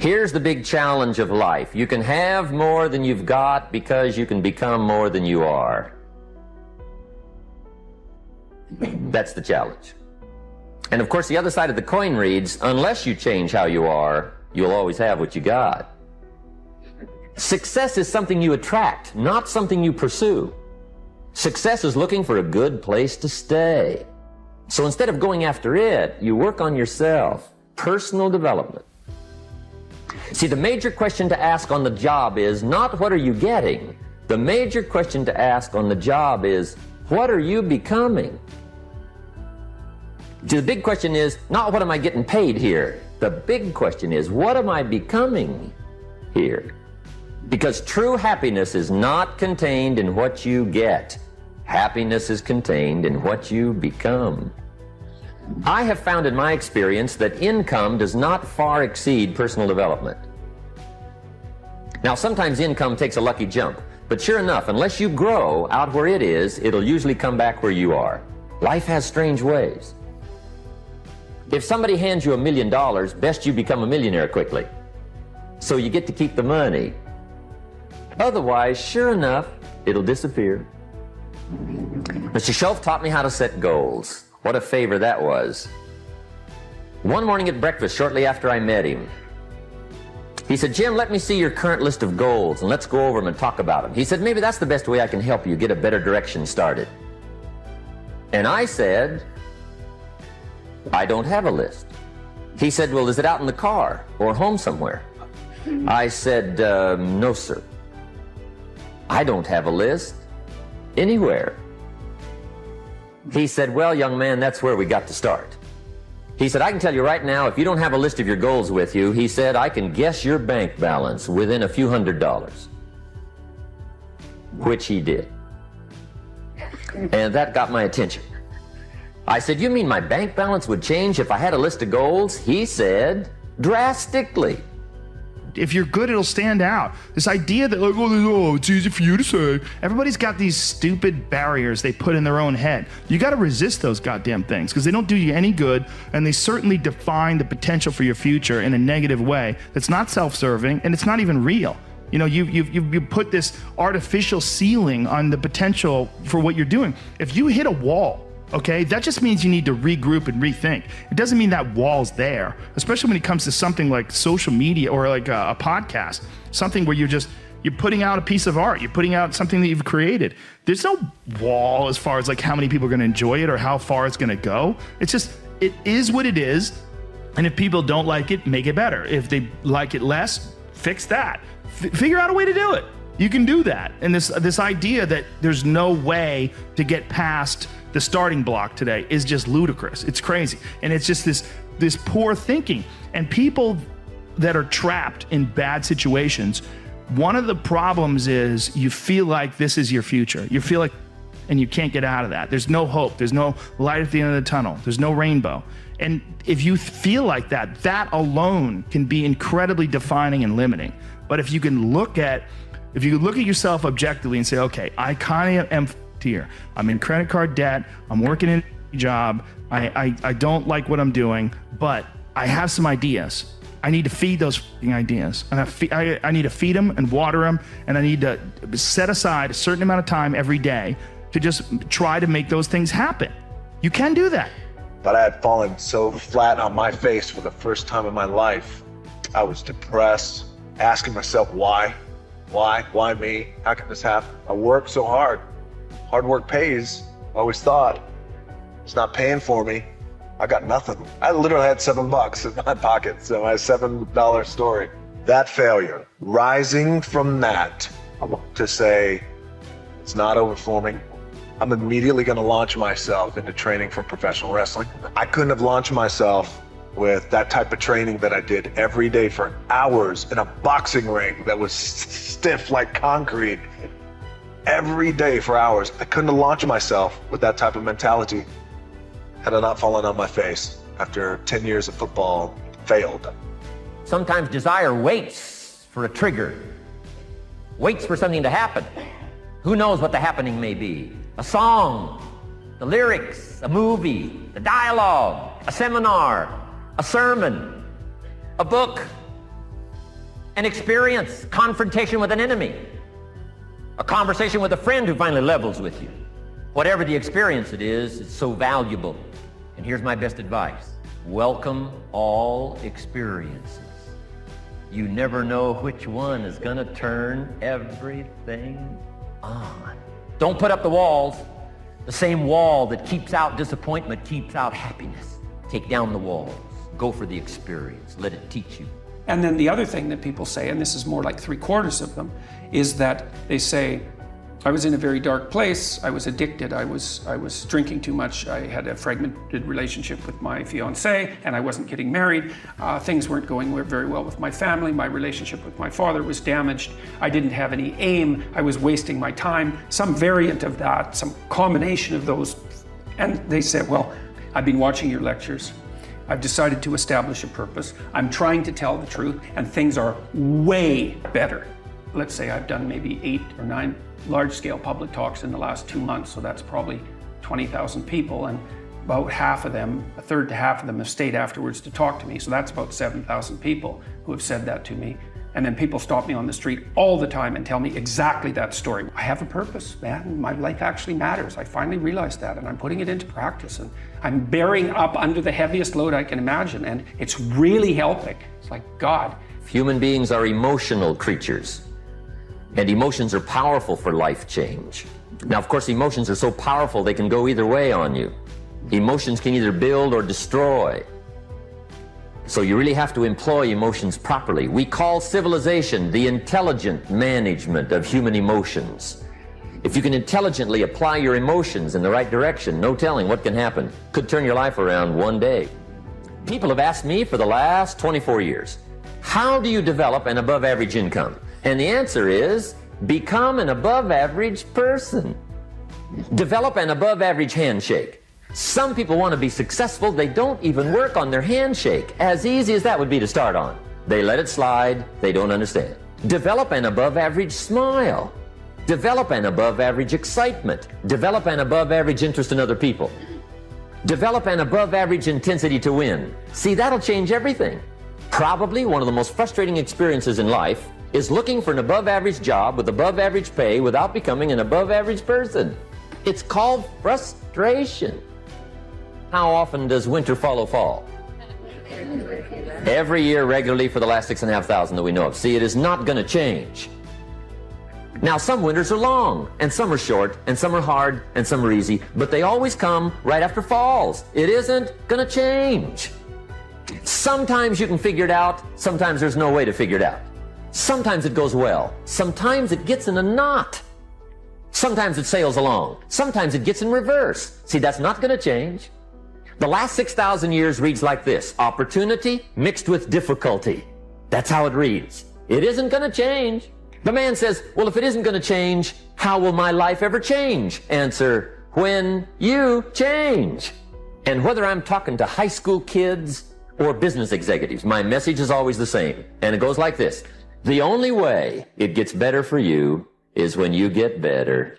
Here's the big challenge of life. You can have more than you've got because you can become more than you are. That's the challenge. And of course, the other side of the coin reads, unless you change how you are, you'll always have what you got. Success is something you attract, not something you pursue. Success is looking for a good place to stay. So instead of going after it, you work on yourself. Personal development. See, the major question to ask on the job is not what are you getting? The major question to ask on the job is what are you becoming? See, the big question is not what am I getting paid here? The big question is what am I becoming here? Because true happiness is not contained in what you get. Happiness is contained in what you become. I have found in my experience that income does not far exceed personal development. Now, sometimes income takes a lucky jump, but sure enough, unless you grow out where it is, it'll usually come back where you are. Life has strange ways. If somebody hands you $1 million, best you become a millionaire quickly, so you get to keep the money. Otherwise, sure enough, it'll disappear. Mr. Schultz taught me how to set goals. What a favor that was. One morning at breakfast, shortly after I met him, he said, Jim, let me see your current list of goals and let's go over them and talk about them. He said, maybe that's the best way I can help you get a better direction started. And I said, I don't have a list. He said, well, is it out in the car or home somewhere? I said, no, sir. I don't have a list anywhere. He said, well, young man, that's where we got to start. He said, I can tell you right now, if you don't have a list of your goals with you, he said, I can guess your bank balance within a few $100s. Which he did. And that got my attention. I said, you mean my bank balance would change if I had a list of goals? He said, drastically. If you're good, it'll stand out. This idea that, like, oh, it's easy for you to say. Everybody's got these stupid barriers they put in their own head. You got to resist those goddamn things because they don't do you any good, and they certainly define the potential for your future in a negative way that's not self-serving, and it's not even real. You know, you put this artificial ceiling on the potential for what you're doing. If you hit a wall, okay, that just means you need to regroup and rethink. It doesn't mean that wall's there, especially when it comes to something like social media or like a podcast, something where you're putting out a piece of art, you're putting out something that you've created. There's no wall as far as like how many people are going to enjoy it or how far it's going to go. It's just, it is what it is. And if people don't like it, make it better. If they like it less, fix that. Figure out a way to do it. You can do that. And this idea that there's no way to get past the starting block today is just ludicrous. It's crazy. And it's just this poor thinking. And people that are trapped in bad situations, one of the problems is you feel like this is your future. You feel like, and you can't get out of that. There's no hope. There's no light at the end of the tunnel. There's no rainbow. And if you feel like that, that alone can be incredibly defining and limiting. But if you look at yourself objectively and say, okay, I kind of am here. I'm in credit card debt. I'm working in a job. I don't like what I'm doing, but I have some ideas. I need to feed those ideas. And I need to feed them and water them. And I need to set aside a certain amount of time every day to just try to make those things happen. You can do that. But I had fallen so flat on my face for the first time in my life. I was depressed, asking myself, why? Why me? How can this happen? I work so hard. Hard work pays. I always thought. It's not paying for me. I got nothing. I literally had $7 in my pocket, so my $7 story. That failure, rising from that to say, it's not over for me. I'm immediately gonna launch myself into training for professional wrestling. I couldn't have launched myself with that type of training that I did every day for hours in a boxing ring that was stiff like concrete. Every day for hours. I couldn't have launched myself with that type of mentality had I not fallen on my face after 10 years of football failed. Sometimes desire waits for a trigger, waits for something to happen. Who knows what the happening may be? A song, the lyrics, a movie, the dialogue, a seminar, a sermon, a book, an experience, confrontation with an enemy, a conversation with a friend who finally levels with you. Whatever the experience it is, it's so valuable. And here's my best advice. Welcome all experiences. You never know which one is going to turn everything on. Don't put up the walls. The same wall that keeps out disappointment keeps out happiness. Take down the walls. Go for the experience. Let it teach you. And then the other thing that people say, and this is more like 3/4 of them, is that they say, I was in a very dark place, I was addicted, I was drinking too much, I had a fragmented relationship with my fiancée, and I wasn't getting married, things weren't going very well with my family, my relationship with my father was damaged, I didn't have any aim, I was wasting my time, some variant of that, some combination of those. And they said, well, I've been watching your lectures, I've decided to establish a purpose, I'm trying to tell the truth, and things are way better. Let's say I've done maybe 8 or 9 large-scale public talks in the last 2 months, so that's probably 20,000 people, and about half of them, a third to half of them, have stayed afterwards to talk to me, so that's about 7,000 people who have said that to me. And then people stop me on the street all the time and tell me exactly that story. I have a purpose, man. My life actually matters. I finally realized that, and I'm putting it into practice, and I'm bearing up under the heaviest load I can imagine, and it's really helping. It's like, God. Human beings are emotional creatures. And emotions are powerful for life change. Now, of course, emotions are so powerful they can go either way on you. Emotions can either build or destroy. So you really have to employ emotions properly. We call civilization the intelligent management of human emotions. If you can intelligently apply your emotions in the right direction, no telling what can happen. Could turn your life around one day. People have asked me for the last 24 years, how do you develop an above average income? And the answer is, become an above average person. Develop an above average handshake. Some people want to be successful, they don't even work on their handshake. As easy as that would be to start on. They let it slide, they don't understand. Develop an above average smile. Develop an above average excitement. Develop an above average interest in other people. Develop an above average intensity to win. See, that'll change everything. Probably one of the most frustrating experiences in life is looking for an above average job with above average pay without becoming an above average person. It's called frustration. How often does winter follow fall? Every year regularly for the last 6,500 that we know of. See, it is not going to change. Now, some winters are long, and some are short, and some are hard, and some are easy, but they always come right after falls. It isn't going to change. Sometimes you can figure it out, sometimes there's no way to figure it out. Sometimes it goes well, sometimes it gets in a knot. Sometimes it sails along, sometimes it gets in reverse. See, that's not going to change. The last 6,000 years reads like this: opportunity mixed with difficulty. That's how it reads. It isn't going to change. The man says, well, if it isn't going to change, how will my life ever change? Answer, when you change. And whether I'm talking to high school kids or business executives, my message is always the same. And it goes like this: the only way it gets better for you is when you get better.